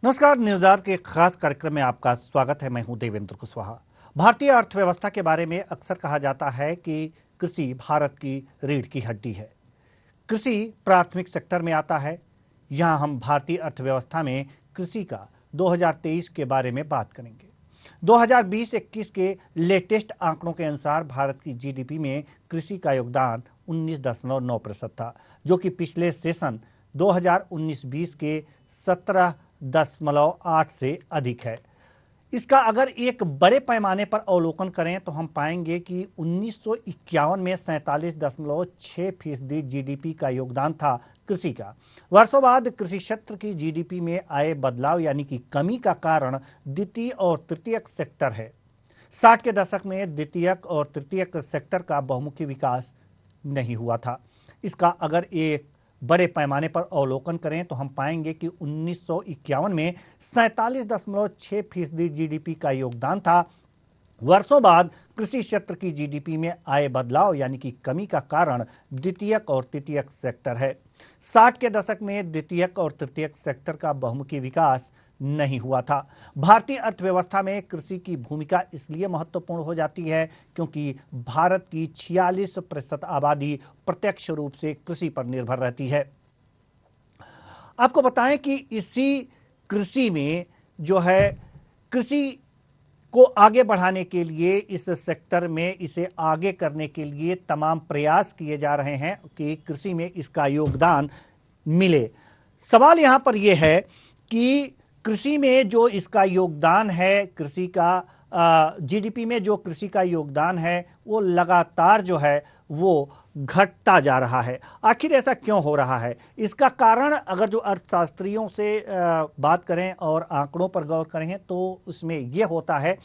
नमस्कार। News our के खास कार्यक्रम में आपका स्वागत है। मैं हूं देवेंद्र कुशवाहा। भारतीय अर्थव्यवस्था के बारे में अक्सर कहा जाता है कि कृषि भारत की रीढ़ की हड्डी है। कृषि प्राथमिक सेक्टर में आता है। यहां हम भारतीय अर्थव्यवस्था में कृषि का 2023 के बारे में बात करेंगे। 2020-21 के लेटेस्ट आंकड़ों के अनुसार भारत की जीडीपी में कृषि का योगदान 19.9% था, जो कि पिछले सेशन 2019-20 के 17.8 से अधिक है। इसका अगर एक बड़े पैमाने पर अवलोकन करें तो हम पाएंगे कि 1951 में 47.6% जीडीपी का योगदान था कृषि का। वर्षों बाद कृषि क्षेत्र की जीडीपी में आए बदलाव यानी कि कमी का कारण द्वितीय और तृतीयक सेक्टर है। 60 के दशक में द्वितीयक और तृतीयक सेक्टर का बहुमुखी विकास नहीं हुआ था। इसका अगर एक बड़े पैमाने पर अवलोकन करें तो हम पाएंगे कि 1951 में 47.6% जीडीपी का योगदान था। वर्षों बाद कृषि क्षेत्र की जीडीपी में आए बदलाव यानी कि कमी का कारण द्वितीयक और तृतीयक सेक्टर है। 60 के दशक में द्वितीयक और तृतीयक सेक्टर का बहुमुखी विकास नहीं हुआ था। भारतीय अर्थव्यवस्था में कृषि की भूमिका इसलिए महत्वपूर्ण हो जाती है क्योंकि भारत की 46% आबादी प्रत्यक्ष रूप से कृषि पर निर्भर रहती है। आपको बताएं कि इसी कृषि में जो है कृषि को आगे बढ़ाने के लिए इस सेक्टर में इसे आगे करने के लिए तमाम प्रयास किए जा रहे हैं कि कृषि में इसका योगदान मिले। सवाल यहां पर यह है कि कृषि में जो इसका योगदान है, कृषि का जीडीपी में जो कृषि का योगदान है वो लगातार जो है वो घटता जा रहा है। आखिर ऐसा क्यों हो रहा है? इसका कारण अगर जो अर्थशास्त्रियों से बात करें और आंकड़ों पर गौर करें तो उसमें यह होता है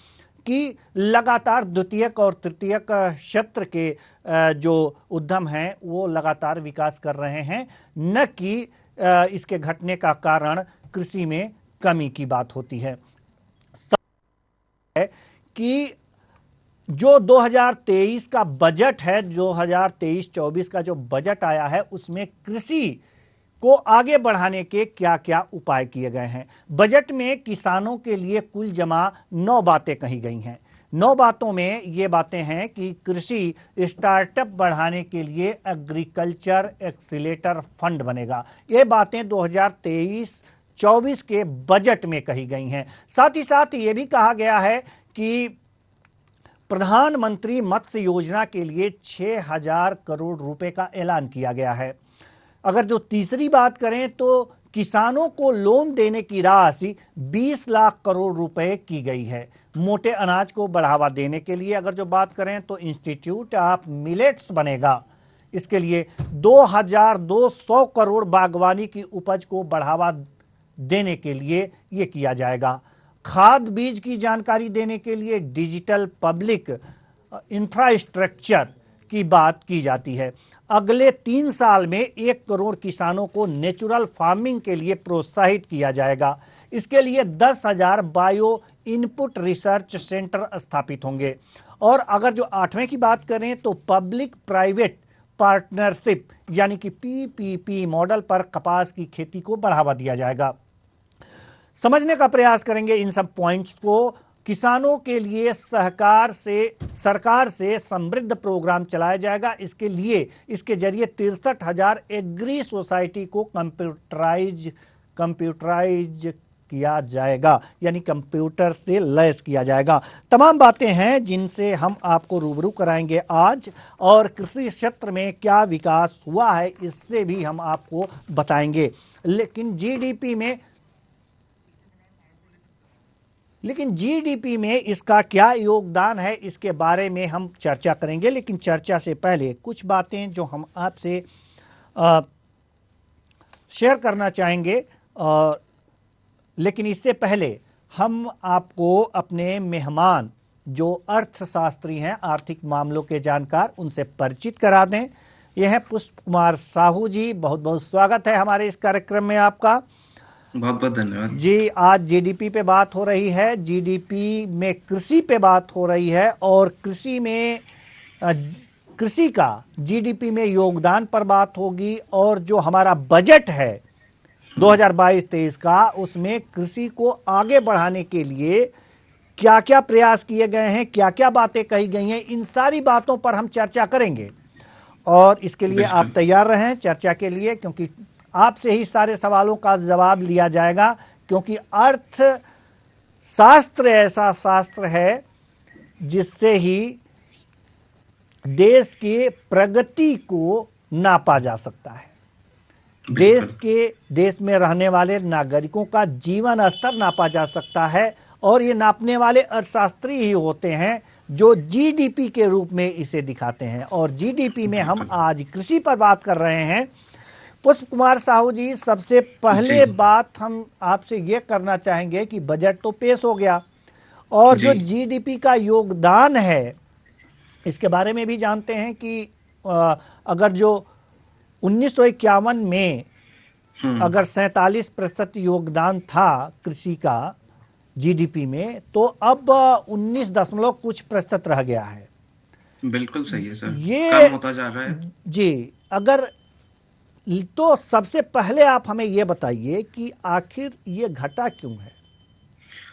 कि लगातार द्वितीयक और तृतीयक क्षेत्र के जो उद्यम हैं वो लगातार विकास कर रहे हैं, न कि इसके घटने का कारण कृषि में कमी की बात होती है। कि जो 2023 का बजट है, 2023-24 का जो बजट आया है उसमें कृषि को आगे बढ़ाने के क्या क्या उपाय किए गए हैं। बजट में किसानों के लिए कुल जमा 9 बातें कही गई हैं। 9 बातों में ये बातें हैं कि कृषि स्टार्टअप बढ़ाने के लिए एग्रीकल्चर एक्सीलेटर फंड बनेगा। ये बातें 2023-24 के बजट में कही गई हैं। साथ ही साथ ये भी कहा गया है कि प्रधानमंत्री मत्स्य योजना के लिए 6,000 करोड़ रुपए का ऐलान किया गया है। अगर जो तीसरी बात करें तो किसानों को लोन देने की राशि 20 लाख करोड़ रुपए की गई है। मोटे अनाज को बढ़ावा देने के लिए अगर जो बात करें तो इंस्टीट्यूट ऑफ मिलेट्स बनेगा। इसके लिए 2,200 करोड़ बागवानी की उपज को बढ़ावा देने के लिए यह किया जाएगा। खाद बीज की जानकारी देने के लिए डिजिटल पब्लिक इंफ्रास्ट्रक्चर की बात की जाती है। अगले 3 साल में 1 करोड़ किसानों को नेचुरल फार्मिंग के लिए प्रोत्साहित किया जाएगा। इसके लिए 10,000 बायो इनपुट रिसर्च सेंटर स्थापित होंगे। और अगर जो 8वें की बात करें तो पब्लिक प्राइवेट पार्टनरशिप यानी कि पीपीपी मॉडल पर कपास की खेती को बढ़ावा दिया जाएगा। समझने का प्रयास करेंगे इन सब पॉइंट्स को। किसानों के लिए सरकार से समृद्ध प्रोग्राम चलाया जाएगा। इसके लिए इसके जरिए 63,000 एग्री सोसाइटी को कंप्यूटराइज किया जाएगा, यानी कंप्यूटर से लैस किया जाएगा। तमाम बातें हैं जिनसे हम आपको रूबरू कराएंगे आज, और कृषि क्षेत्र में क्या विकास हुआ है इससे भी हम आपको बताएंगे। लेकिन जीडीपी में इसका क्या योगदान है इसके बारे में हम चर्चा करेंगे। लेकिन चर्चा से पहले कुछ बातें जो हम आपसे शेयर करना चाहेंगे, लेकिन इससे पहले हम आपको अपने मेहमान जो अर्थशास्त्री हैं, आर्थिक मामलों के जानकार, उनसे परिचित करा दें। यह है पुष्प कुमार साहू जी। बहुत बहुत स्वागत है हमारे इस कार्यक्रम में आपका। बहुत बहुत धन्यवाद जी। आज जीडीपी पे बात हो रही है, जीडीपी में कृषि पे बात हो रही है, और कृषि का जीडीपी में योगदान पर बात होगी। और जो हमारा बजट है 2022-23 का, उसमें कृषि को आगे बढ़ाने के लिए क्या क्या प्रयास किए गए हैं, क्या क्या बातें कही गई हैं, इन सारी बातों पर हम चर्चा करेंगे। और इसके लिए आप बिल्कुल। तैयार रहें चर्चा के लिए, क्योंकि आपसे ही सारे सवालों का जवाब लिया जाएगा। क्योंकि अर्थशास्त्र ऐसा शास्त्र है जिससे ही देश की प्रगति को नापा जा सकता है। देश में रहने वाले नागरिकों का जीवन स्तर नापा जा सकता है, और ये नापने वाले अर्थशास्त्री ही होते हैं जो जीडीपी के रूप में इसे दिखाते हैं। और जीडीपी में हम आज कृषि पर बात कर रहे हैं। पुष्प कुमार साहू जी, सबसे पहले बात हम आपसे ये करना चाहेंगे कि बजट तो पेश हो गया, और जो जीडीपी का योगदान है इसके बारे में भी जानते हैं कि अगर जो 1951 में अगर 47% योगदान था कृषि का जीडीपी में, तो अब 19 दशमलव कुछ प्रतिशत रह गया है। बिल्कुल सही है सर, ये कम होता जा रहा है जी। अगर तो सबसे पहले आप हमें ये बताइए कि आखिर ये घटा क्यों है।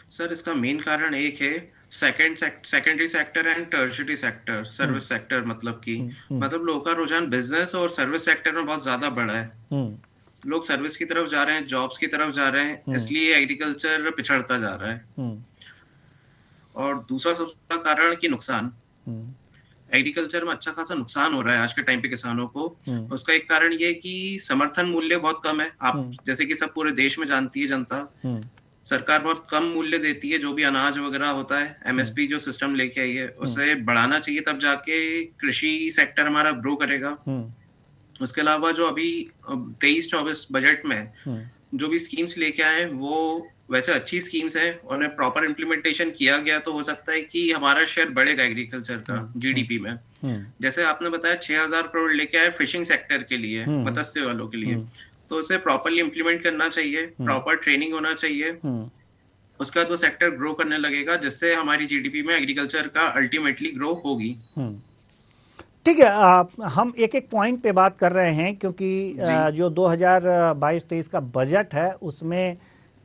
सर, इसका मेन कारण एक है, secondary sector and tertiary sector, service sector. मतलब लोगों का रुझान बिजनेस और सर्विस सेक्टर में बहुत ज्यादा बढ़ा है। लोग सर्विस की तरफ जा रहे हैं, जॉब्स की तरफ जा रहे हैं, इसलिए एग्रीकल्चर पिछड़ता जा रहा है। और दूसरा सबसे बड़ा कारण कि नुकसान, एग्रीकल्चर में अच्छा खासा नुकसान हो रहा है आज के टाइम पे किसानों को। उसका एक कारण ये कि समर्थन मूल्य बहुत कम है। आप जैसे कि सब पूरे देश में जानती है जनता, सरकार बहुत कम मूल्य देती है। जो भी अनाज वगैरह होता है, एमएसपी जो सिस्टम लेके आई है, उसे बढ़ाना चाहिए, तब जाके कृषि सेक्टर हमारा ग्रो करेगा। उसके अलावा जो अभी 23-24 बजट में जो भी स्कीम्स लेके आए, वो वैसे अच्छी स्कीम्स हैं, उन्हें प्रॉपर इम्प्लीमेंटेशन किया गया तो हो सकता है कि हमारा शेयर बढ़ेगा एग्रीकल्चर का जीडीपी में। जैसे आपने बताया 6000 करोड़ लेके आए फिशिंग सेक्टर के लिए, मत्स्य वालों के लिए, तो उसे प्रॉपरली इम्प्लीमेंट करना चाहिए, प्रॉपर ट्रेनिंग होना चाहिए। उसका तो सेक्टर ग्रो करने लगेगा, जिससे हमारी जीडीपी में एग्रीकल्चर का अल्टीमेटली ग्रो होगी। ठीक है, हम एक एक पॉइंट पे बात कर रहे हैं, क्योंकि जो 2022-23 का बजट है उसमें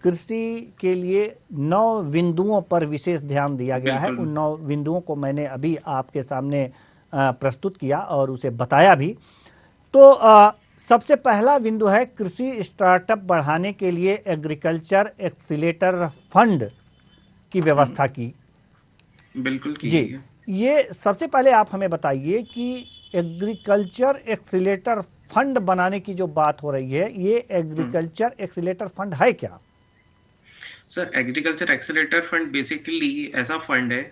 कृषि के लिए 9 बिंदुओं पर विशेष ध्यान दिया गया है। उन 9 बिंदुओं को मैंने अभी आपके सामने प्रस्तुत किया और उसे बताया भी। तो सबसे पहला बिंदु है कृषि स्टार्टअप बढ़ाने के लिए एग्रीकल्चर एक्सीलेटर फंड की व्यवस्था की। बिल्कुल की जी, ये सबसे पहले आप हमें बताइए कि एग्रीकल्चर एक्सीलेटर फंड बनाने की जो बात हो रही है, ये एग्रीकल्चर एक्सीलेटर फंड है क्या? Sir, agriculture accelerator fund basically ऐसा फंड है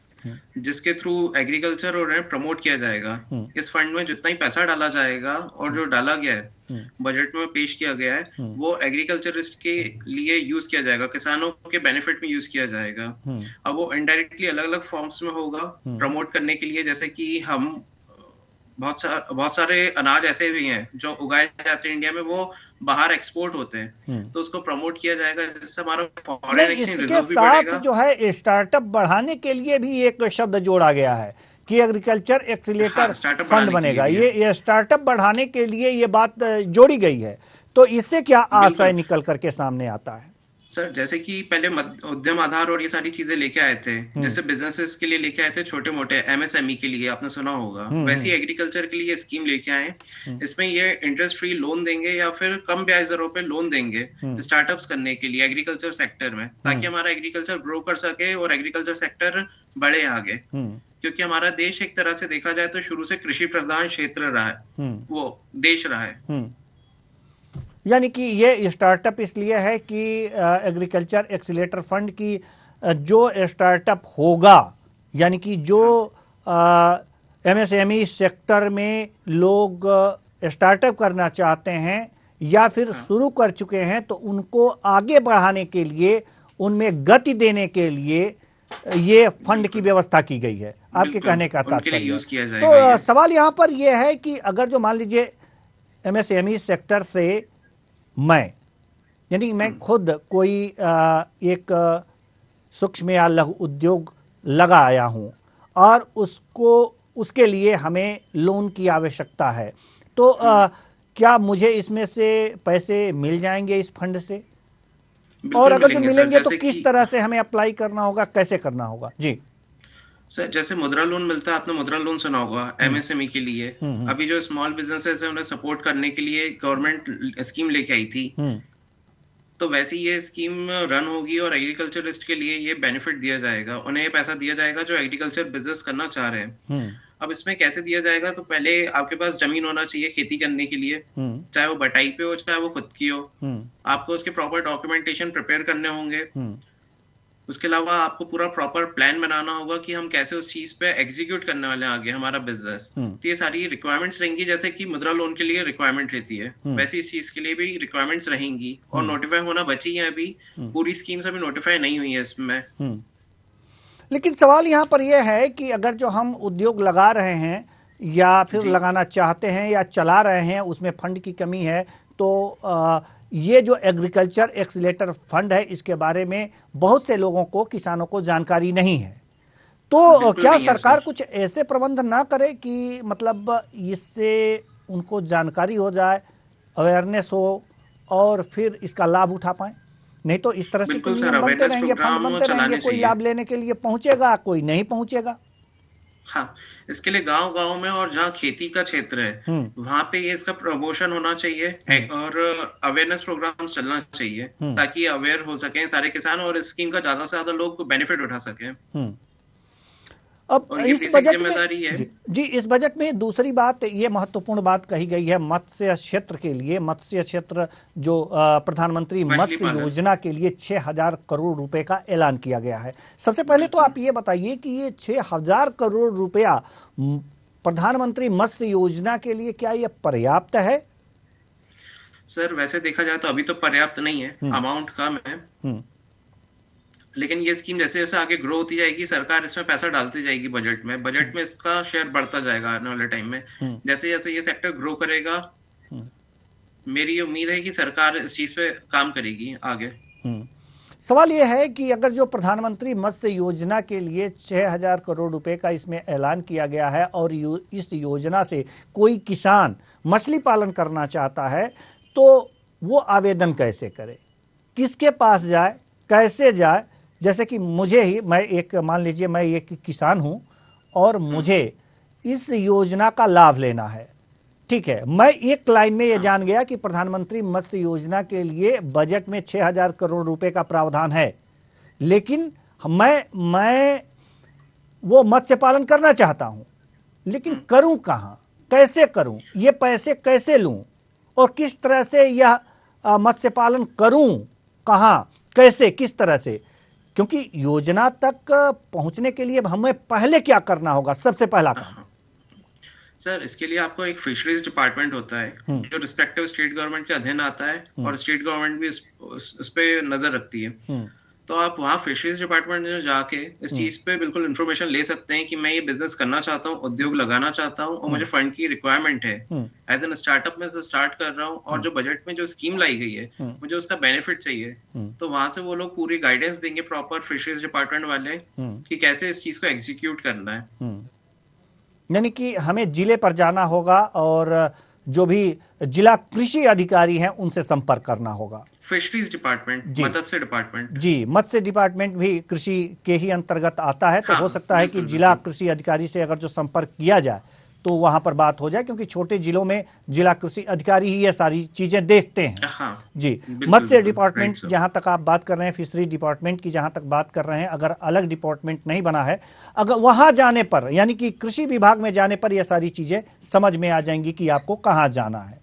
जिसके थ्रू एग्रीकल्चर और प्रमोट किया जाएगा। इस फंड में जितना ही पैसा डाला जाएगा और जो डाला गया है बजट में पेश किया गया है, वो एग्रीकल्चरिस्ट के लिए यूज किया जाएगा, किसानों के बेनिफिट में यूज किया जाएगा। अब वो इनडायरेक्टली अलग अलग फॉर्म्स में होगा प्रमोट करने के लिए। जैसे कि हम बहुत सारे अनाज ऐसे भी हैं जो उगाए जाते हैं इंडिया में, वो बाहर एक्सपोर्ट होते हैं, तो उसको प्रमोट किया जाएगा, जिससे हमारा फॉरेन एक्सचेंज रिजर्व भी बढ़ेगा। जो है स्टार्टअप बढ़ाने के लिए भी एक शब्द जोड़ा गया है कि एग्रीकल्चर एक्सीलेटर फंड बनेगा। ये स्टार्टअप बढ़ाने के लिए ये बात जोड़ी गई है, तो इससे क्या आशय निकल करके सामने आता है? सर, जैसे कि पहले उद्यम आधार और ये सारी चीजें लेके आए थे, जैसे बिजनेसेस के लिए लेके आए थे, छोटे मोटे एमएसएमई के लिए आपने सुना होगा, वैसे एग्रीकल्चर के लिए स्कीम लेके आए। इसमें ये इंटरेस्ट फ्री लोन देंगे या फिर कम ब्याज दरों पे लोन देंगे स्टार्टअप्स करने के लिए एग्रीकल्चर सेक्टर में, ताकि हमारा एग्रीकल्चर ग्रो कर सके और एग्रीकल्चर सेक्टर बढ़े आगे। क्योंकि हमारा देश एक तरह से देखा जाए तो शुरू से कृषि प्रधान क्षेत्र रहा है, वो देश रहा है। यानी कि ये स्टार्टअप इसलिए है कि एग्रीकल्चर एक्सीलेटर फंड की जो स्टार्टअप होगा, यानी कि जो एमएसएमई सेक्टर में लोग स्टार्टअप करना चाहते हैं या फिर शुरू कर चुके हैं, तो उनको आगे बढ़ाने के लिए, उनमें गति देने के लिए ये फंड की व्यवस्था की गई है, आपके कहने का तात्पर्य। तो सवाल यहाँ पर यह है कि अगर जो मान लीजिए एमएसएमई सेक्टर से यानी मैं खुद कोई एक सूक्ष्म या लघु उद्योग लगा आया हूं और उसके लिए हमें लोन की आवश्यकता है, तो क्या मुझे इसमें से पैसे मिल जाएंगे इस फंड से? बिल्कुल और अगर जो मिलेंगे सर, मिलेंगे तो जैसे किस कि तरह से हमें अप्लाई करना होगा, कैसे करना होगा? जी। सर जैसे मुद्रा लोन मिलता है, आपने मुद्रा लोन सुना होगा हम्म। एमएसएमई के लिए। हम्म। अभी जो स्मॉल बिजनेसेस है उन्हें सपोर्ट करने के लिए गवर्नमेंट स्कीम लेके आई थी। हम्म। तो वैसे ही ये स्कीम रन होगी और एग्रीकल्चरिस्ट के लिए ये बेनिफिट दिया जाएगा, उन्हें ये पैसा दिया जाएगा जो एग्रीकल्चर बिजनेस करना चाह रहे हैं। हम्म। अब इसमें कैसे दिया जाएगा, तो पहले आपके पास जमीन होना चाहिए खेती करने के लिए, हम्म। चाहे वो बटाई पे हो चाहे वो खुद की हो। हम्म। आपको उसके प्रॉपर डॉक्यूमेंटेशन प्रिपेयर करने होंगे। हम्म। उसके अलावा आपको पूरा प्रॉपर प्लान बनाना होगा कि हम कैसे उस चीज पे एग्जीक्यूट करने वाले हैं आगे हमारा बिजनेस। हम्म। तो ये सारी रिक्वायरमेंट्स रहेंगी, जैसे कि मुद्रा लोन के लिए रिक्वायरमेंट रहती है, वैसे इस चीज के लिए भी रिक्वायरमेंट्स रहेंगी। और नोटिफाई होना बची है अभी, पूरी स्कीम्स अभी नोटिफाई नहीं हुई है इसमें। लेकिन सवाल यहाँ पर यह है कि अगर जो हम उद्योग लगा रहे हैं या फिर जी लगाना चाहते हैं या चला रहे हैं, उसमें फंड की कमी है, तो ये जो एग्रीकल्चर एक्सीलरेटर फंड है, इसके बारे में बहुत से लोगों को, किसानों को जानकारी नहीं है। तो बिल्कुल क्या नहीं है सरकार सर। कुछ ऐसे प्रबंध ना करे कि मतलब इससे उनको जानकारी हो जाए, अवेयरनेस हो और फिर इसका लाभ उठा पाए? नहीं तो इस तरह से तो बिल्कुल सर, नियम बनते अवेयरनेस रहेंगे, फंड प्रोग्राम बनते रहेंगे, चलाने कोई चाहिए। लाभ लेने के लिए पहुंचेगा, कोई नहीं पहुंचेगा। हाँ, इसके लिए गांव गांव में और जहाँ खेती का क्षेत्र है हम्म। वहां पे ये इसका प्रमोशन होना चाहिए और अवेयरनेस प्रोग्राम्स चलना चाहिए, ताकि अवेयर हो सकें सारे किसान और इस स्कीम का ज्यादा से ज्यादा लोग बेनिफिट उठा सकें। अब उनकी इस बेसिक बजट में जिम्मेदारी है। जी, इस बजट में दूसरी बात, ये महत्वपूर्ण बात कही गई है मत्स्य क्षेत्र के लिए। मत्स्य क्षेत्र जो प्रधानमंत्री मछली मत्स्य पालन। योजना के लिए 6,000 करोड़ रुपए का ऐलान किया गया है। सबसे पहले तो आप ये बताइए कि ये 6,000 करोड़ रुपया प्रधानमंत्री मत्स्य योजना के लिए क्या ये पर्याप्त है? सर वैसे देखा जाए तो अभी तो पर्याप्त नहीं है, अमाउंट कम है। लेकिन ये स्कीम जैसे जैसे आगे ग्रो होती जाएगी, सरकार इसमें पैसा डालती जाएगी बजट में इसका शेयर बढ़ता जाएगा आने वाले टाइम में। जैसे जैसे ये सेक्टर ग्रो करेगा, मेरी उम्मीद है कि सरकार इस चीज पे काम करेगी आगे। सवाल यह है कि अगर जो प्रधानमंत्री मत्स्य योजना के लिए 6,000 करोड़ रुपए का इसमें ऐलान किया गया है और इस योजना से कोई किसान मछली पालन करना चाहता है, तो वो आवेदन कैसे करे, किसके पास जाए, कैसे जाए? जैसे कि मुझे ही, मैं एक, मान लीजिए मैं एक किसान हूं और मुझे इस योजना का लाभ लेना है, ठीक है, मैं एक लाइन में ये जान गया कि प्रधानमंत्री मत्स्य योजना के लिए बजट में 6,000 करोड़ रुपए का प्रावधान है, लेकिन मैं वो मत्स्य पालन करना चाहता हूं, लेकिन करूं कहां, कैसे करूं, ये पैसे कैसे लूं और किस तरह से यह मत्स्य पालन करूं, कहां, कैसे, किस तरह से? क्योंकि योजना तक पहुंचने के लिए हमें पहले क्या करना होगा, सबसे पहला काम? सर इसके लिए आपको एक फिशरीज डिपार्टमेंट होता है जो रिस्पेक्टिव स्टेट गवर्नमेंट के अधीन आता है, और स्टेट गवर्नमेंट भी इस पे नजर रखती है। तो आप वहाँ फिशरीज डिपार्टमेंट में जाके इस चीज पे बिल्कुल इन्फॉर्मेशन ले सकते हैं कि मैं ये बिजनेस करना चाहता हूँ, उद्योग लगाना चाहता हूँ और मुझे फंड की रिक्वायरमेंट है, एज एन स्टार्टअप में से स्टार्ट कर रहा हूँ और जो बजट में जो स्कीम लाई गई है मुझे उसका बेनिफिट चाहिए। तो वहां से वो लोग पूरी गाइडेंस देंगे प्रॉपर फिशरीज डिपार्टमेंट वाले कि कैसे इस चीज को एग्जीक्यूट करना है। यानी कि हमें जिले पर जाना होगा और जो भी जिला कृषि अधिकारी हैं उनसे संपर्क करना होगा। फिशरीज डिपार्टमेंट, मत्स्य डिपार्टमेंट। जी, मत्स्य डिपार्टमेंट भी कृषि के ही अंतर्गत आता है, तो हाँ, हो सकता है कि जिला कृषि अधिकारी से अगर जो संपर्क किया जाए तो वहां पर बात हो जाए, क्योंकि छोटे जिलों में जिला कृषि अधिकारी ही ये सारी चीजें देखते हैं। हाँ, जी, मत्स्य डिपार्टमेंट जहां तक आप बात कर रहे हैं, फिशरी डिपार्टमेंट की जहां तक बात कर रहे हैं, अगर अलग डिपार्टमेंट नहीं बना है, अगर वहां जाने पर, यानी कि कृषि विभाग में जाने पर, यह सारी चीजें समझ में आ जाएंगी कि आपको कहां जाना है।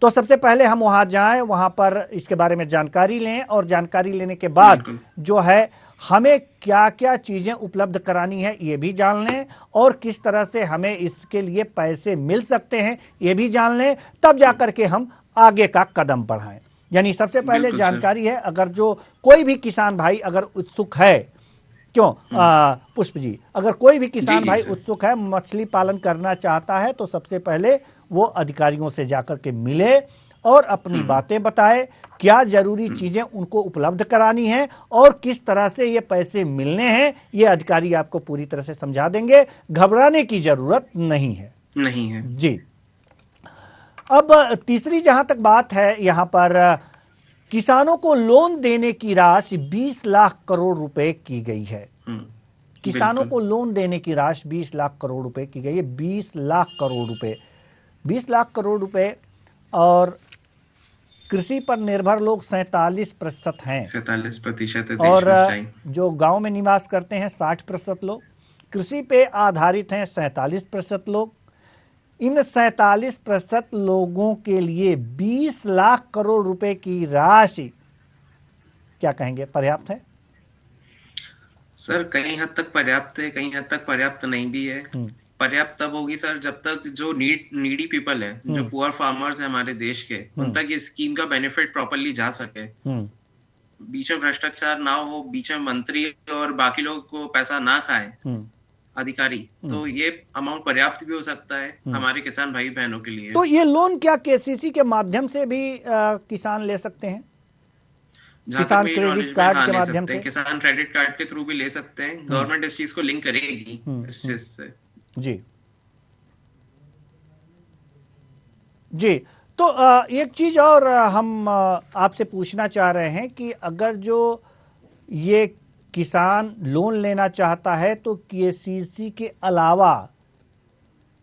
तो सबसे पहले हम वहां जाएं, वहां पर इसके बारे में जानकारी लें और जानकारी लेने के बाद जो है हमें क्या क्या चीजें उपलब्ध करानी है ये भी जान लें, और किस तरह से हमें इसके लिए पैसे मिल सकते हैं ये भी जान लें, तब जाकर के हम आगे का कदम बढ़ाएं। यानी सबसे पहले जानकारी है, अगर जो कोई भी किसान भाई अगर उत्सुक है, क्यों पुष्प जी, अगर कोई भी किसान भाई उत्सुक है, मछली पालन करना चाहता है, तो सबसे पहले वो अधिकारियों से जाकर के मिले और अपनी बातें बताए, क्या जरूरी चीजें उनको उपलब्ध करानी है और किस तरह से ये पैसे मिलने हैं, ये अधिकारी आपको पूरी तरह से समझा देंगे। घबराने की जरूरत नहीं है। नहीं है जी। अब तीसरी जहां तक बात है, यहां पर किसानों को लोन देने की राशि 20 लाख करोड़ रुपए की गई है। किसानों को लोन देने की राशि 20 लाख करोड़ रुपए की गई है। 20 लाख करोड़ रुपए, 20 लाख करोड़ रुपए। और कृषि पर निर्भर लोग 47% हैं। 47% और जो गांव में निवास करते हैं 60% लोग। कृषि पे आधारित हैं 47% लोग। इन 47% लोगों के लिए 20 लाख करोड़ रुपए की राशि, क्या कहेंगे, पर्याप्त है? सर कहीं हद तक पर्याप्त है, कहीं हद तक पर्याप्त नहीं भी है। पर्याप्त तब होगी सर जब तक जो नीडी पीपल है, जो पुअर फार्मर्स है हमारे देश के, उन तक इस स्कीम का बेनिफिट प्रॉपरली जा सके। बीच में भ्रष्टाचार ना हो, बीच में मंत्री और बाकी लोग को पैसा ना खाए अधिकारी, तो ये अमाउंट पर्याप्त भी हो सकता है हमारे किसान भाई बहनों के लिए। तो ये लोन क्या केसीसी के माध्यम से भी किसान ले सकते हैं? किसान क्रेडिट कार्ड के माध्यम से, किसान क्रेडिट कार्ड के थ्रू भी ले सकते हैं। गवर्नमेंट इस चीज को लिंक करेगी इस चीज से। जी जी। तो एक चीज और हम आपसे पूछना चाह रहे हैं कि अगर जो ये किसान लोन लेना चाहता है तो केसीसी के अलावा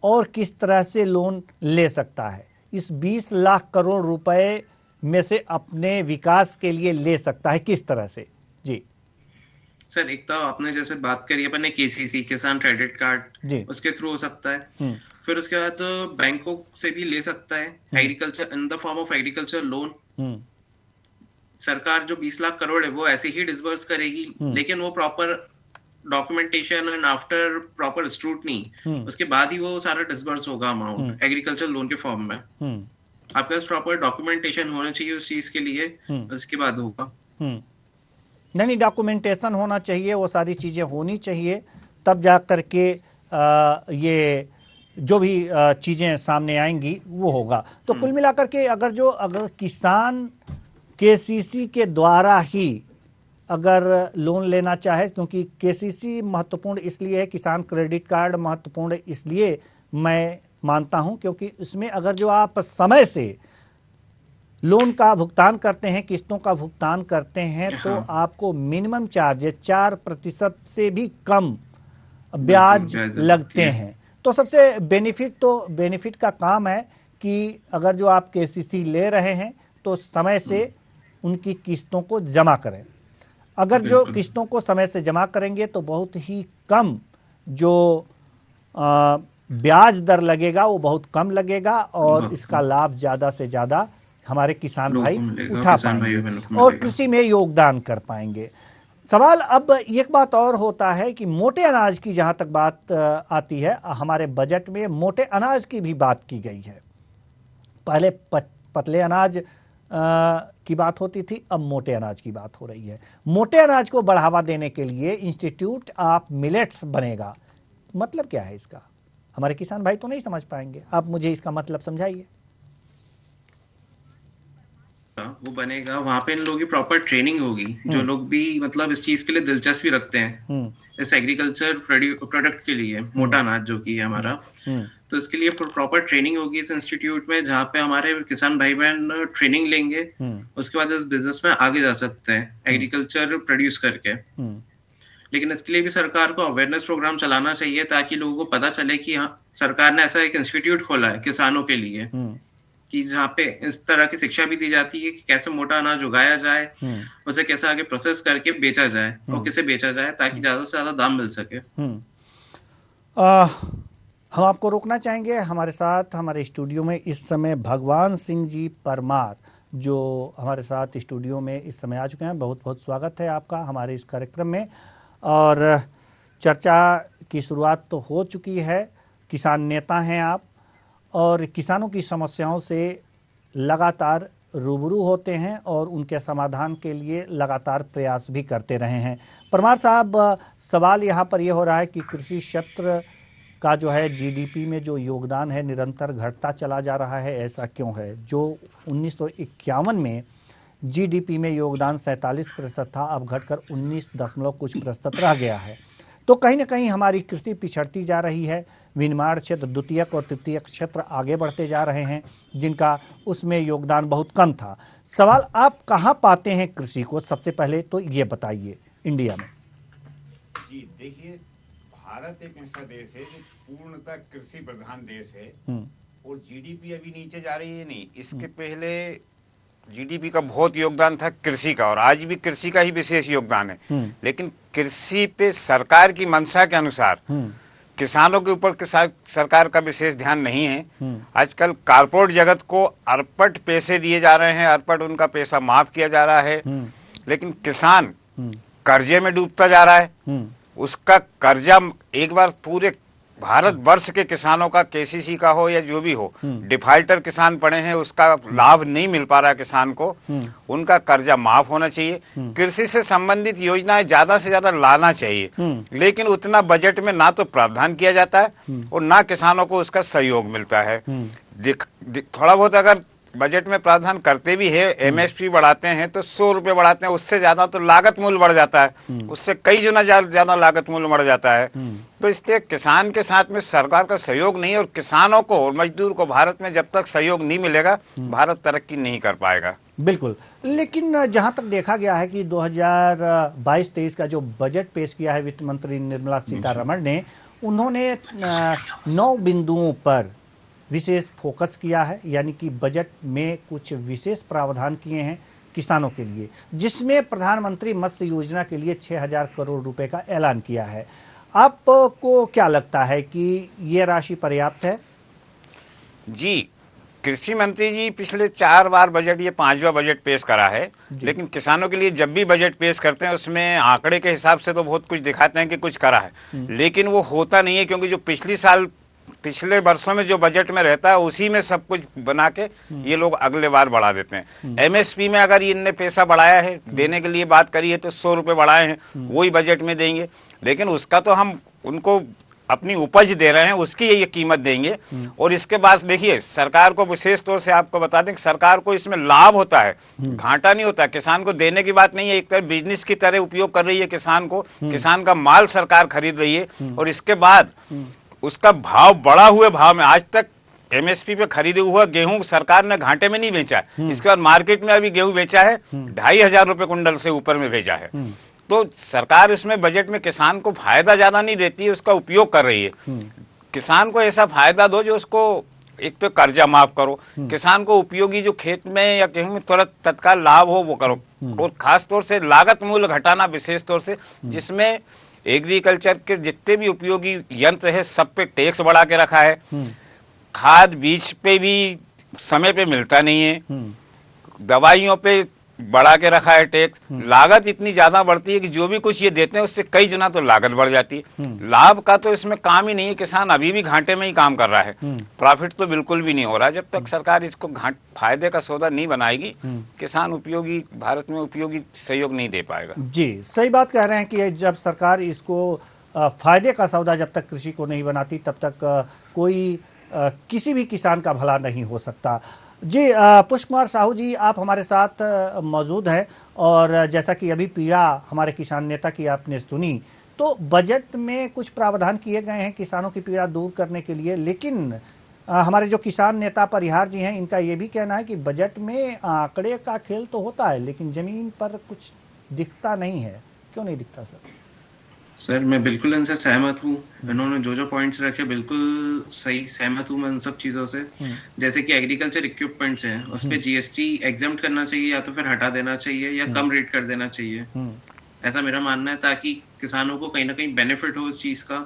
और किस तरह से लोन ले सकता है? इस 20 लाख करोड़ रुपए में से अपने विकास के लिए ले सकता है किस तरह से? जी सर, एक तो आपने जैसे बात करी अपने केसीसी, किसान क्रेडिट कार्ड, उसके थ्रू हो सकता है। फिर उसके बाद बैंकों से भी ले सकता है, agriculture in the form of agriculture loan. सरकार जो 20 लाख करोड़ है वो ऐसे ही डिसबर्स करेगी, लेकिन वो proper documentation and after proper scrutiny उसके बाद ही वो सारा डिसबर्स होगा अमाउंट एग्रीकल्चर लोन के फॉर्म में। आपके पास प्रॉपर डॉक्यूमेंटेशन होना चाहिए उस चीज के लिए, उसके बाद होगा। नहीं, डॉक्यूमेंटेशन होना चाहिए, वो सारी चीजें होनी चाहिए, तब जा करके ये जो भी चीजें सामने आएंगी वो होगा। तो कुल मिलाकर के अगर किसान केसीसी के द्वारा ही अगर लोन लेना चाहे, क्योंकि केसीसी महत्वपूर्ण इसलिए है, किसान क्रेडिट कार्ड महत्वपूर्ण इसलिए मैं मानता हूं क्योंकि इसमें अगर जो आप समय से लोन का भुगतान करते हैं, किस्तों का भुगतान करते हैं, तो आपको मिनिमम चार्जेस 4% से भी कम ब्याज लगते हैं। तो सबसे बेनिफिट का काम है कि अगर जो आप केसीसी ले रहे हैं तो समय से उनकी किस्तों को जमा करें। अगर जो किस्तों को समय से जमा करेंगे तो बहुत ही कम जो ब्याज दर लगेगा वो बहुत कम लगेगा और इसका लाभ ज़्यादा से ज़्यादा हमारे किसान भाई उठा पाएंगे और कृषि में योगदान कर पाएंगे। सवाल अब एक बात और होता है कि मोटे अनाज की जहां तक बात आती है, हमारे बजट में मोटे अनाज की भी बात की गई है। पहले पतले अनाज की बात होती थी, अब मोटे अनाज की बात हो रही है। मोटे अनाज को बढ़ावा देने के लिए इंस्टीट्यूट ऑफ मिलेट्स बनेगा। मतलब क्या है इसका? हमारे किसान भाई तो नहीं समझ पाएंगे, आप मुझे इसका मतलब समझाइए। वो बनेगा, वहां पे इन लोगों की प्रॉपर ट्रेनिंग होगी, जो लोग भी मतलब इस चीज के लिए दिलचस्पी रखते हैं, इस एग्रीकल्चर प्रोडक्ट के लिए, मोटा अनाज जो कि है हमारा, तो इसके लिए प्रॉपर ट्रेनिंग होगी इस इंस्टीट्यूट में, जहाँ पे हमारे किसान भाई बहन ट्रेनिंग लेंगे, उसके बाद इस बिजनेस में आगे जा सकते हैं एग्रीकल्चर प्रोड्यूस करके। लेकिन इसके लिए भी सरकार को अवेयरनेस प्रोग्राम चलाना चाहिए ताकि लोगों को पता चले कि हाँ, सरकार ने ऐसा एक इंस्टीट्यूट खोला है किसानों के लिए कि जहाँ पे इस तरह की शिक्षा भी दी जाती है कि कैसे मोटा अनाज उगाया जाए, उसे कैसे आगे प्रोसेस करके बेचा जाए और किसे बेचा जाए ताकि ज्यादा से ज्यादा दाम मिल सके। हम आपको रोकना चाहेंगे। हमारे साथ हमारे स्टूडियो में इस समय भगवान सिंह जी परमार जो हमारे साथ स्टूडियो में इस समय आ चुके हैं। बहुत बहुत स्वागत है आपका हमारे इस कार्यक्रम में। और चर्चा की शुरुआत तो हो चुकी है। किसान नेता हैं आप और किसानों की समस्याओं से लगातार रूबरू होते हैं और उनके समाधान के लिए लगातार प्रयास भी करते रहे हैं। परमार साहब, सवाल यहाँ पर यह हो रहा है कि कृषि क्षेत्र का जो है जीडीपी में जो योगदान है निरंतर घटता चला जा रहा है, ऐसा क्यों है? जो 1951 में जीडीपी में योगदान 47% था, अब घटकर 19 दशमलव कुछ % रह गया है। तो कहीं ना कहीं हमारी कृषि पिछड़ती जा रही है, विनिर्माण क्षेत्र, द्वितीयक और तृतीयक क्षेत्र आगे बढ़ते जा रहे हैं, जिनका उसमें योगदान बहुत कम था। सवाल, आप कहाँ पाते हैं कृषि को? सबसे पहले तो ये बताइए इंडिया में। जी देखिए, भारत एक ऐसा देश है जो पूर्णतः कृषि प्रधान देश है और जीडीपी अभी नीचे जा रही है। नहीं, इसके पहले जीडीपी का बहुत योगदान था कृषि का, और आज भी कृषि का ही विशेष योगदान है। लेकिन कृषि पे सरकार की मंशा के अनुसार किसानों के ऊपर सरकार का विशेष ध्यान नहीं है। आजकल कारपोरेट जगत को अरपट पैसे दिए जा रहे हैं, अरपट उनका पैसा माफ किया जा रहा है, लेकिन किसान कर्जे में डूबता जा रहा है। उसका कर्जा एक बार पूरे भारत वर्ष के किसानों का, केसीसी का हो या जो भी हो, डिफाल्टर किसान पड़े हैं, उसका लाभ नहीं मिल पा रहा किसान को। उनका कर्जा माफ होना चाहिए। कृषि से संबंधित योजनाएं ज्यादा से ज्यादा लाना चाहिए, लेकिन उतना बजट में ना तो प्रावधान किया जाता है और ना किसानों को उसका सहयोग मिलता है। थोड़ा बहुत अगर बजट में प्रावधान करते भी है, एमएसपी बढ़ाते हैं तो 100 रुपए बढ़ाते हैं, उससे ज्यादा तो लागत मूल्य बढ़ जाता है, उससे कई गुना ज्यादा लागत मूल्य बढ़ जाता है। तो इसलिए किसान के साथ में सरकार का सहयोग नहीं है, और किसानों को और मजदूर को भारत में जब तक सहयोग नहीं मिलेगा, भारत तरक्की नहीं कर पाएगा। बिल्कुल, लेकिन जहां तक देखा गया है कि 2022-23 का जो बजट पेश किया है वित्त मंत्री निर्मला सीतारमण ने, उन्होंने 9 बिंदुओं पर विशेष फोकस किया है, यानी कि बजट में कुछ विशेष प्रावधान किए हैं किसानों के लिए, जिसमें प्रधानमंत्री मत्स्य योजना के लिए 6,000 करोड़ रुपए का ऐलान किया है। आपको क्या लगता है कि ये राशि पर्याप्त है? जी, कृषि मंत्री जी पिछले 4 बार बजट, ये 5वां बजट पेश करा है, लेकिन किसानों के लिए जब भी बजट पेश करते हैं उसमें आंकड़े के हिसाब से तो बहुत कुछ दिखाते हैं कि कुछ करा है, लेकिन वो होता नहीं है, क्योंकि जो पिछले वर्षों में जो बजट में रहता है उसी में सब कुछ बना के ये लोग अगले बार बढ़ा देते हैं। एमएसपी में अगर इनने पैसा बढ़ाया है, देने के लिए बात करी है, तो 100 रुपए बढ़ाए हैं, वही बजट में देंगे, लेकिन उसका तो हम उनको अपनी उपज दे रहे हैं, उसकी ये कीमत देंगे। और इसके बाद देखिए, सरकार को विशेष तौर से आपको बता दें कि सरकार को इसमें लाभ होता है, घाटा नहीं होता। किसान को देने की बात नहीं है, एक तरह बिजनेस की तरह उपयोग कर रही है किसान को, किसान का माल सरकार खरीद रही है, और इसके बाद उसका भाव बढ़ा हुए भाव में, आज तक एमएसपी पे खरीदे हुआ गेहूं सरकार ने घाटे में नहीं बेचा है। इसके बाद मार्केट में अभी गेहूं बेचा है 2,500 रुपए कुंटल से ऊपर में भेजा है। तो सरकार इसमें बजट में किसान को फायदा ज्यादा नहीं देती है, उसका उपयोग कर रही है। किसान को ऐसा फायदा दो जो उसको, एक तो कर्जा माफ करो, किसान को उपयोगी जो खेत में या गेहूं में तुरंत तत्काल लाभ हो वो करो, और खास तौर से लागत मूल्य घटाना, विशेष तौर से जिसमें एग्रीकल्चर के जितने भी उपयोगी यंत्र है सब पे टैक्स बढ़ा के रखा है। खाद बीज पे भी समय पे मिलता नहीं है, दवाइयों पे बढ़ा के रखा है टैक्स। लागत इतनी ज्यादा बढ़ती है कि जो भी कुछ ये देते हैं उससे कई गुना तो लागत बढ़ जाती है। लाभ का तो इसमें काम ही नहीं है, किसान अभी भी घाटे में ही काम कर रहा है, प्रॉफिट तो बिल्कुल भी नहीं हो रहा। जब तक सरकार इसको फायदे का सौदा नहीं बनाएगी, किसान उपयोगी, भारत में उपयोगी सहयोग नहीं दे पाएगा। जी, सही बात कह रहे हैं कि जब सरकार इसको फायदे का सौदा जब तक कृषि को नहीं बनाती, तब तक कोई किसी भी किसान का भला नहीं हो सकता। जी, पुष्प कुमार साहू जी, आप हमारे साथ मौजूद हैं, और जैसा कि अभी पीड़ा हमारे किसान नेता की आपने सुनी, तो बजट में कुछ प्रावधान किए गए हैं किसानों की पीड़ा दूर करने के लिए, लेकिन हमारे जो किसान नेता परिहार जी हैं, इनका ये भी कहना है कि बजट में आंकड़े का खेल तो होता है, लेकिन जमीन पर कुछ दिखता नहीं है। क्यों नहीं दिखता सर? सर, मैं बिल्कुल इनसे सहमत हूँ। इन्होंने जो पॉइंट्स रखे बिल्कुल सही, सहमत हूँ मैं उन सब चीजों से। जैसे कि एग्रीकल्चर इक्विपमेंट्स हैं, उस पे जीएसटी एग्जेम्प्ट करना चाहिए, या तो फिर हटा देना चाहिए, या कम रेट कर देना चाहिए, ऐसा मेरा मानना है, ताकि किसानों को कहीं ना कहीं बेनिफिट हो इस चीज का।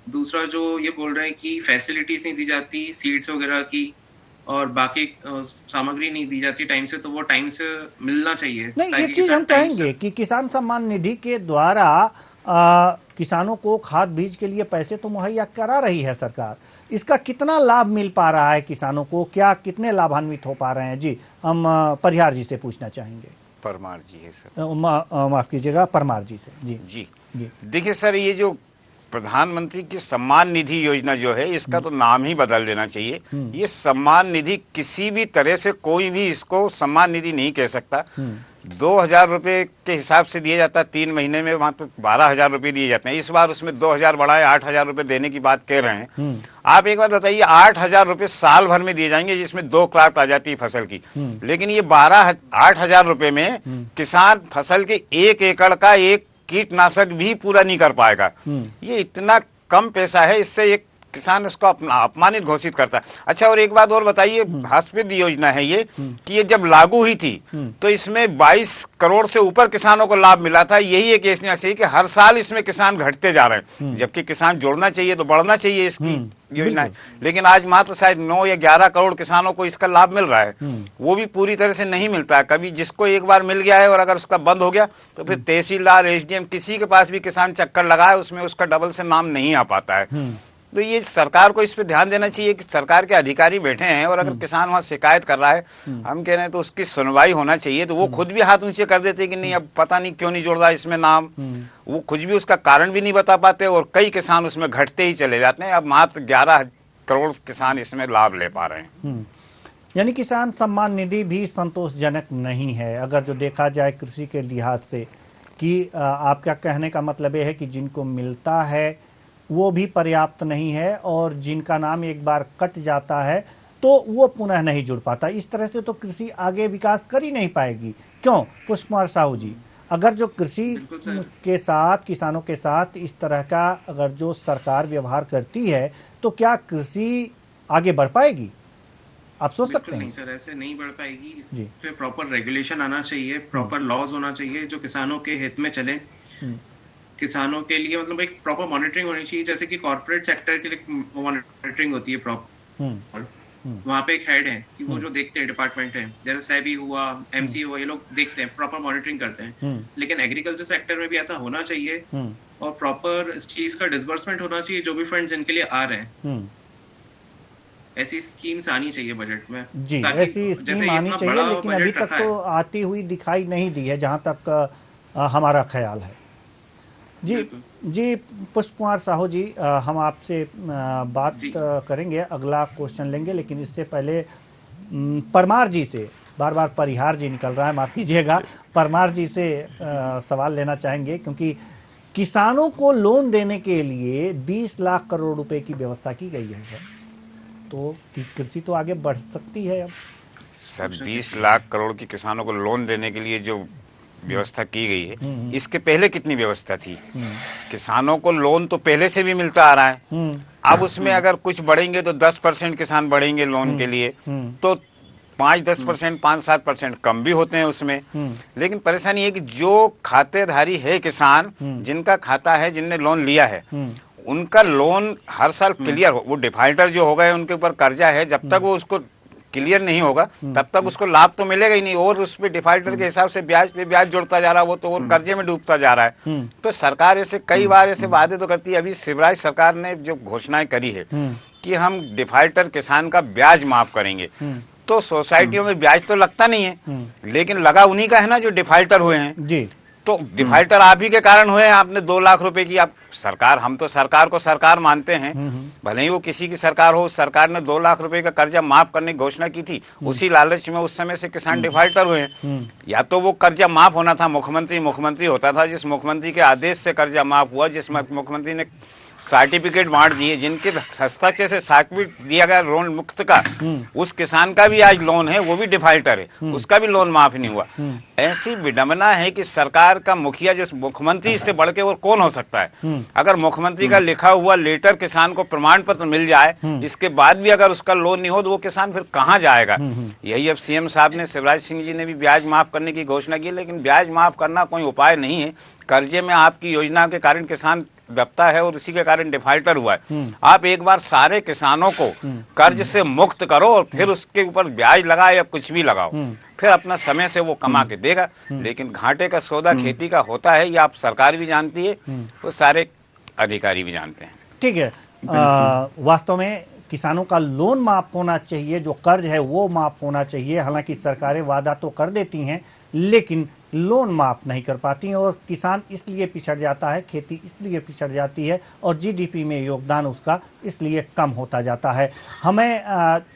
दूसरा, जो ये बोल रहे हैं कि फैसिलिटीज नहीं दी जाती सीड्स वगैरह की, और बाकी सामग्री नहीं दी जाती टाइम से, तो वो टाइम से मिलना चाहिए। नहीं, ये चीज हम कहेंगे कि किसान सम्मान निधि के द्वारा किसानों को खाद बीज के लिए पैसे तो मुहैया करा रही है सरकार, इसका कितना लाभ मिल पा रहा है किसानों को, क्या कितने लाभान्वित हो पा रहे हैं? जी, हम परिहार जी से पूछना चाहेंगे। परमार जी है सर। माफ कीजिएगा, परमार जी से। जी जी जी, देखिए सर, ये जो प्रधानमंत्री की सम्मान निधि योजना जो है, इसका तो नाम ही बदल देना चाहिए। ये सम्मान निधि किसी भी तरह से कोई भी इसको सम्मान निधि नहीं कह सकता। 2,000 रुपए के हिसाब से दिया जाता है 3 महीने में, वहां तो 12,000 रुपए दिए जाते हैं। इस बार उसमें 2,000 बढ़ाए 8,000 रुपए देने की बात कह रहे हैं। आप एक बार बताइए, 8,000 रुपए साल भर में दिए जाएंगे जिसमें 2 क्रॉप आ जाती है फसल की, लेकिन ये 8,000 रुपए में किसान फसल के 1 एकड़ का एक कीटनाशक भी पूरा नहीं कर पाएगा। ये इतना कम पैसा है, इससे एक किसान उसको अपमानित घोषित करता है। अच्छा, और एक बात और बताइए, हास्पिद योजना है ये कि ये जब लागू हुई थी तो इसमें 22 करोड़ से ऊपर किसानों को लाभ मिला था। यही एक योजना चाहिए कि हर साल इसमें किसान घटते जा रहे हैं, जबकि किसान जोड़ना चाहिए तो बढ़ना चाहिए इसकी योजना है। लेकिन आज मात्र शायद 9 या 11 करोड़ किसानों को इसका लाभ मिल रहा है, वो भी पूरी तरह से नहीं मिलता है। कभी जिसको एक बार मिल गया है और अगर उसका बंद हो गया तो फिर तहसीलदार, एसडीएम, किसी के पास भी किसान चक्कर लगाए उसमें उसका डबल से नाम नहीं आ पाता है। तो ये सरकार को इस पे ध्यान देना चाहिए कि सरकार के अधिकारी बैठे हैं और अगर किसान वहां शिकायत कर रहा है, हम कह रहे हैं तो उसकी सुनवाई होना चाहिए। तो वो खुद भी हाथ ऊंचे कर देते कि नहीं, अब पता नहीं क्यों नहीं जोड़ रहा इसमें नाम, वो कुछ भी उसका कारण भी नहीं बता पाते और कई किसान उसमें घटते ही चले जाते हैं। अब मात्र 11 करोड़ किसान इसमें लाभ ले पा रहे हैं। यानी किसान सम्मान निधि भी संतोषजनक नहीं है अगर जो देखा जाए कृषि के लिहाज से, कि आपका कहने का मतलब यह है कि जिनको मिलता है वो भी पर्याप्त नहीं है और जिनका नाम एक बार कट जाता है तो वो पुनः नहीं जुड़ पाता। इस तरह से तो कृषि आगे विकास कर ही नहीं पाएगी। क्यों पुष्प कुमार साहू जी, अगर जो कृषि के साथ, किसानों के साथ इस तरह का अगर जो सरकार व्यवहार करती है तो क्या कृषि आगे बढ़ पाएगी? आप सोच सकते हैं? नहीं सर, ऐसे नहीं बढ़ पाएगी। इस पे प्रॉपर रेगुलेशन आना चाहिए, प्रॉपर लॉज होना चाहिए जो किसानों के हित में चले। किसानों के लिए मतलब एक प्रॉपर मॉनिटरिंग होनी चाहिए, जैसे कि कॉर्पोरेट सेक्टर के लिए मॉनिटरिंग होती है प्रॉपर। वहाँ पे एक हेड है कि वो जो देखते हैं डिपार्टमेंट है, जैसे सेबी हुआ, एमसी हुआ, ये लोग देखते हैं, प्रॉपर मॉनिटरिंग करते हैं। लेकिन एग्रीकल्चर सेक्टर में भी ऐसा होना चाहिए और प्रॉपर इस चीज का डिसबर्समेंट होना चाहिए जो भी फंड्स इनके लिए आ रहे हैं। ऐसी स्कीम्स आनी चाहिए बजट में जी, ऐसी स्कीम आनी चाहिए, लेकिन अभी तक तो आती हुई दिखाई नहीं दी है जहां तक हमारा ख्याल है। जी पुष्प कुमार साहू जी, हम आपसे बात करेंगे, अगला क्वेश्चन लेंगे, लेकिन इससे पहले परमार जी से, बार बार परिहार जी निकल रहा है, माफ कीजिएगा, परमार जी से सवाल लेना चाहेंगे, क्योंकि किसानों को लोन देने के लिए 20 लाख करोड़ रुपए की व्यवस्था की गई है सर, तो कृषि तो आगे बढ़ सकती है अब। सर 20 लाख करोड़ की किसानों को लोन देने के लिए जो व्यवस्था की गई है, इसके पहले कितनी व्यवस्था थी? किसानों को लोन तो पहले से भी मिलता आ रहा है। अब उसमें अगर कुछ बढ़ेंगे तो 10% किसान बढ़ेंगे लोन के लिए, तो 5-10%, 5-7% कम भी होते हैं उसमें। लेकिन परेशानी है कि जो खातेधारी है किसान, जिनका खाता है, जिनने लोन लिया है, उनका लोन हर साल क्लियर हो। वो डिफाल्टर जो हो गए, उनके ऊपर कर्जा है, जब तक वो उसको क्लियर नहीं होगा तब तक उसको लाभ तो मिलेगा ही नहीं, और उस पे डिफाल्टर के हिसाब से ब्याज पे ब्याज जोड़ता जा रहा है, वो तो और कर्जे में डूबता जा रहा है। तो सरकार ऐसे कई बार ऐसे वादे तो करती है। अभी शिवराज सरकार ने जो घोषणाएं करी है कि हम डिफाल्टर किसान का ब्याज माफ करेंगे, तो सोसाइटियों में ब्याज तो लगता नहीं है, लेकिन लगा उन्हीं का है ना जो डिफाल्टर हुए हैं जी। तो डिफाल्टर आप ही के कारण हुए हैं। आपने 2 लाख रुपए की, आप सरकार, हम तो सरकार को सरकार मानते हैं, भले ही वो किसी की सरकार हो, सरकार ने 2 लाख रुपए का कर्जा माफ करने की घोषणा की थी, उसी लालच में उस समय से किसान डिफाल्टर हुए हैं। या तो वो कर्जा माफ होना था, मुख्यमंत्री होता था, जिस मुख्यमंत्री के आदेश से कर्जा माफ हुआ, जिस मुख्यमंत्री ने सर्टिफिकेट बांट दिए, जिनके हस्ताक्षर से सर्टिफिकेट दिया गया लोन मुक्त का, उस किसान का भी आज लोन है, वो भी डिफाल्टर है, उसका भी लोन माफ नहीं हुआ। ऐसी विडंबना है कि सरकार का मुखिया, जो मुख्यमंत्री से बढ़ के और कौन हो सकता है? अगर मुख्यमंत्री का लिखा हुआ लेटर किसान को प्रमाण पत्र मिल जाए, इसके बाद भी अगर उसका लोन नहीं हो, तो वो किसान फिर कहाँ जाएगा? यही अब सीएम साहब ने, शिवराज सिंह जी ने भी ब्याज माफ करने की घोषणा की, लेकिन ब्याज माफ करना कोई उपाय नहीं है। कर्जे में आपकी योजना के कारण किसान दबता है और उसी के कारण डिफाल्टर हुआ है। आप एक बार सारे किसानों को कर्ज से मुक्त करो और फिर उसके ऊपर ब्याज लगाओ या कुछ भी लगाओ, फिर अपना समय से वो कमा के देगा। लेकिन घाटे का सौदा खेती का होता है, ये आप सरकार भी जानती है, वो सारे अधिकारी भी जानते हैं। ठीक है, वास्तव में किसानों का लोन माफ होना चाहिए, जो कर्ज है वो माफ होना चाहिए। हालांकि सरकारें वादा तो कर देती हैं, लेकिन लोन माफ नहीं कर पाती हैं, और किसान इसलिए पिछड़ जाता है, खेती इसलिए पिछड़ जाती है, और जीडीपी में योगदान उसका इसलिए कम होता जाता है। हमें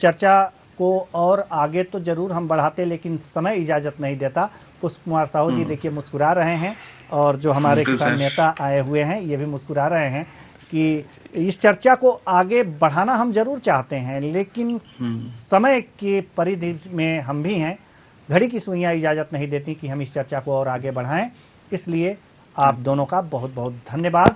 चर्चा को और आगे तो जरूर हम बढ़ाते, लेकिन समय इजाज़त नहीं देता। पुष्प कुमार साहू जी देखिए मुस्कुरा रहे हैं, और जो हमारे बिल्कुल किसान सर। नेता आए हुए हैं ये भी मुस्कुरा रहे हैं कि इस चर्चा को आगे बढ़ाना हम जरूर चाहते हैं, लेकिन समय के परिधि में हम भी हैं, घड़ी की सुइयां इजाजत नहीं देती कि हम इस चर्चा को और आगे बढ़ाएं। इसलिए आप दोनों का बहुत बहुत धन्यवाद।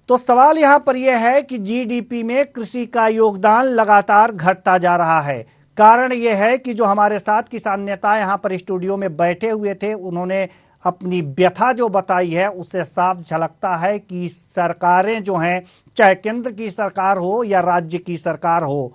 तो सवाल यहां पर यह है कि जीडीपी में कृषि का योगदान लगातार घटता जा रहा है। कारण यह है कि जो हमारे साथ किसान नेता यहां पर स्टूडियो में बैठे हुए थे, उन्होंने अपनी व्यथा जो बताई है उससे साफ झलकता है कि सरकारें जो हैं, चाहे केंद्र की सरकार हो या राज्य की सरकार हो,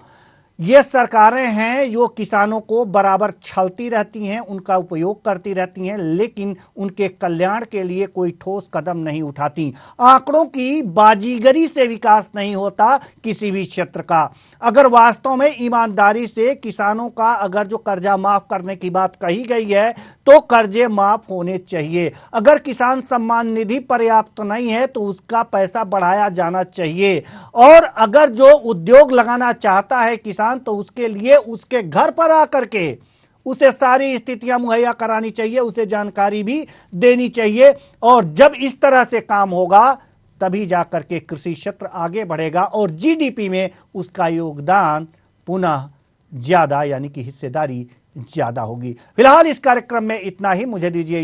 ये सरकारें हैं जो किसानों को बराबर छलती रहती हैं, उनका उपयोग करती रहती हैं, लेकिन उनके कल्याण के लिए कोई ठोस कदम नहीं उठाती। आंकड़ों की बाजीगरी से विकास नहीं होता किसी भी क्षेत्र का। अगर वास्तव में ईमानदारी से किसानों का अगर जो कर्जा माफ करने की बात कही गई है तो कर्जे माफ होने चाहिए। अगर किसान सम्मान निधि पर्याप्त नहीं है तो उसका पैसा बढ़ाया जाना चाहिए, और अगर जो उद्योग लगाना चाहता है किसान तो उसके लिए उसके घर पर आकर के उसे सारी स्थितियां मुहैया करानी चाहिए, उसे जानकारी भी देनी चाहिए। और जब इस तरह से काम होगा तभी जाकर के कृषि क्षेत्र आगे बढ़ेगा और जीडीपी में उसका योगदान पुनः ज्यादा यानी कि हिस्सेदारी ज्यादा होगी। फिलहाल इस कार्यक्रम में इतना ही, मुझे दीजिए